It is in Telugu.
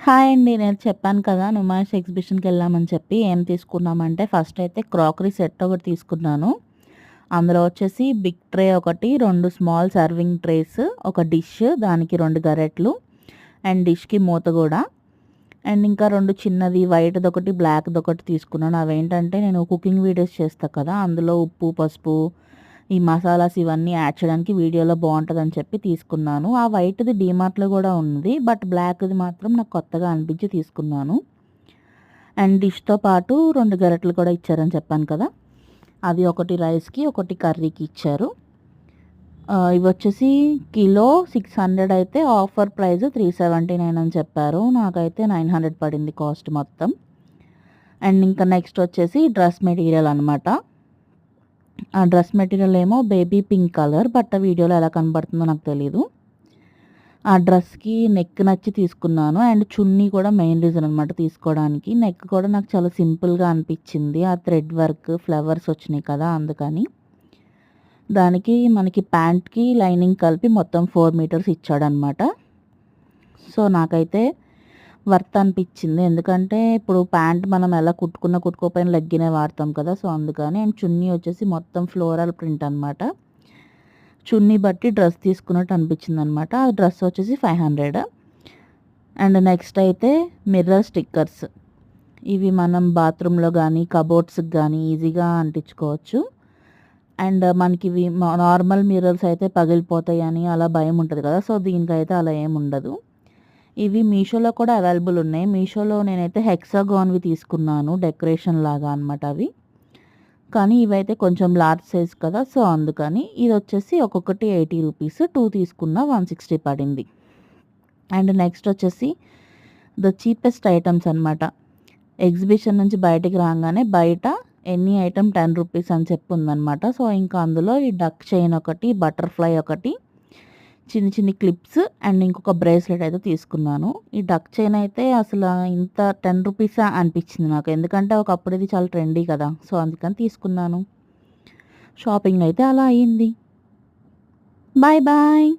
హాయ్ అండి. నేను చెప్పాను కదా! నుమాయిష్ ఎగ్జిబిషన్‌కెళ్ళామని చెప్పి. ఏం తీసుకున్నామంటే ఫస్ట్ అయితే క్రాకరీ సెట్ ఒకటి తీసుకున్నాను. అందులో వచ్చేసి బిగ్ ట్రే ఒకటి, 2 స్మాల్ సర్వింగ్ ట్రేస్, ఒక డిష్, దానికి 2 గరెట్లు అండ్ డిష్‌కి మూత గూడా. అండ్ ఇంకా 2 చిన్నది వైట్‌దొకటి, బ్లాక్‌దొకటి తీసుకున్నాను. అవేంటంటే నేను కుకింగ్ వీడియోస్ చేస్తా కదా! అందులో ఉప్పు, పసుపు, ఈ మసాలాస్ ఇవన్నీ యాడ్ చేయడానికి వీడియోలో బావుంటదని చెప్పి తీసుకున్నాను. ఆ వైట్‌ది డీమార్ట్‌లో గూడా ఉంది. బట్ బ్లాక్‌ది మాత్రం నాకు కొత్తగా అనిపించి తీసుకున్నాను. అండ్ డిష్‌తో పాటు 2 గరిటెలు కూడా ఇచ్చారని చెప్పాను కదా! అది ఒకటి రైస్‌కి, ఒకటి కర్రీకి ఇచ్చారు. ఇవొచ్చేసి కిలో 600 అయితే ఆఫర్ ప్రైస్ 379 అని చెప్పారు. నాకైతే 900 పడింది కాస్ట్ మొత్తం. అండ్ ఇంకా నెక్స్ట్ వచ్చేసి డ్రెస్ మెటీరియల్ అనమాట. ఆ డ్రెస్ మెటీరియల్ ఏమో బేబీ పింక్ కలర్. బట్ వీడియోలో ఎలా కనబడుతుందో నాకు తెలీదు. ఆ డ్రెస్‌కి నెక్ నచ్చి తీసుకున్నాను. అండ్ చున్నీ కూడా మెయిన్ రీజన్ అనమాట తీసుకోవడానికి. నెక్ కూడా నాకు చాలా సింపుల్‌గా అనిపిచ్చింది. ఆ థ్రెడ్ వర్క్, ఫ్లవర్స్ వచ్చినాయి కదా! అందుకని. దానికి మనకి ప్యాంట్‌కి లైనింగ్ కలిపి మొత్తం 4 మీటర్స్ ఇచ్చాడనమాట. సో, నాకైతే వర్త్ అనిపిచ్చింది. ఎందుకంటే ఇప్పుడు ప్యాంట్ మనం ఎలా కుట్టుకోకపోయినా లెగ్గినే వాడతాం కదా! సో, అందుకని. అండ్ చున్నీ వచ్చేసి మొత్తం ఫ్లోరల్ ప్రింట్ అనమాట. చున్నీ బట్టి డ్రెస్ తీసుకున్నట్టు అనిపించిందనమాట. ఆ డ్రెస్ వచ్చేసి 500. అండ్ నెక్స్ట్ అయితే మిర్రర్ స్టిక్కర్స్. ఇవి మనం బాత్రూంలో గానీ, కబోర్డ్స్‌కి గానీ ఈజీగా అంటించుకోవచ్చు. అండ్ మనకివి నార్మల్ మిర్రర్స్ అయితే పగిలిపోతాయని అలా భయం ఉంటది కదా! సో, దీనికైతే అలా ఏముండదు. ఇవి మీషోలో కూడా అవైలబుల్ ఉన్నాయి. మీషోలో నేనైతే హెక్సాగాన్‌వి తీసుకున్నాను. డెకరేషన్ లాగా అనమాట అవి. కానీ ఇవైతే కొంచెం లార్జ్ సైజ్ కదా! సో, అందుకని. ఇదొచ్చేసి ఒక్కొక్కటి 80 రూపీస్. 2 తీసుకున్నా 160 పడింది. అండ్ నెక్స్ట్ వచ్చేసి ద చీపెస్ట్ ఐటెమ్స్ అనమాట. ఎగ్జిబిషన్ నుంచి బయటికి రాంగానే బయట ఎనీ ఐటెమ్ 10 రూపీస్ అని చెప్పి ఉందనమాట. సో, ఇంకా అందులో ఈ డక్ చైన్ ఒకటి, బటర్‌ఫ్లై ఒకటి, చిన్ని చిన్ని క్లిప్స్ అండ్ ఇంకొక బ్రేస్లెట్ అయితే తీసుకున్నాను. ఈ డక్ చైన్ అయితే అసల ఇంత 10 రూపీసా అనిపించింది నాకు. ఎందుకంటే ఒకప్పుడు ఇది చాలా ట్రెండీ కదా! సో, అందుకని తీసుకున్నాను. షాపింగ్ అయితే అలా అయింది. Bye bye.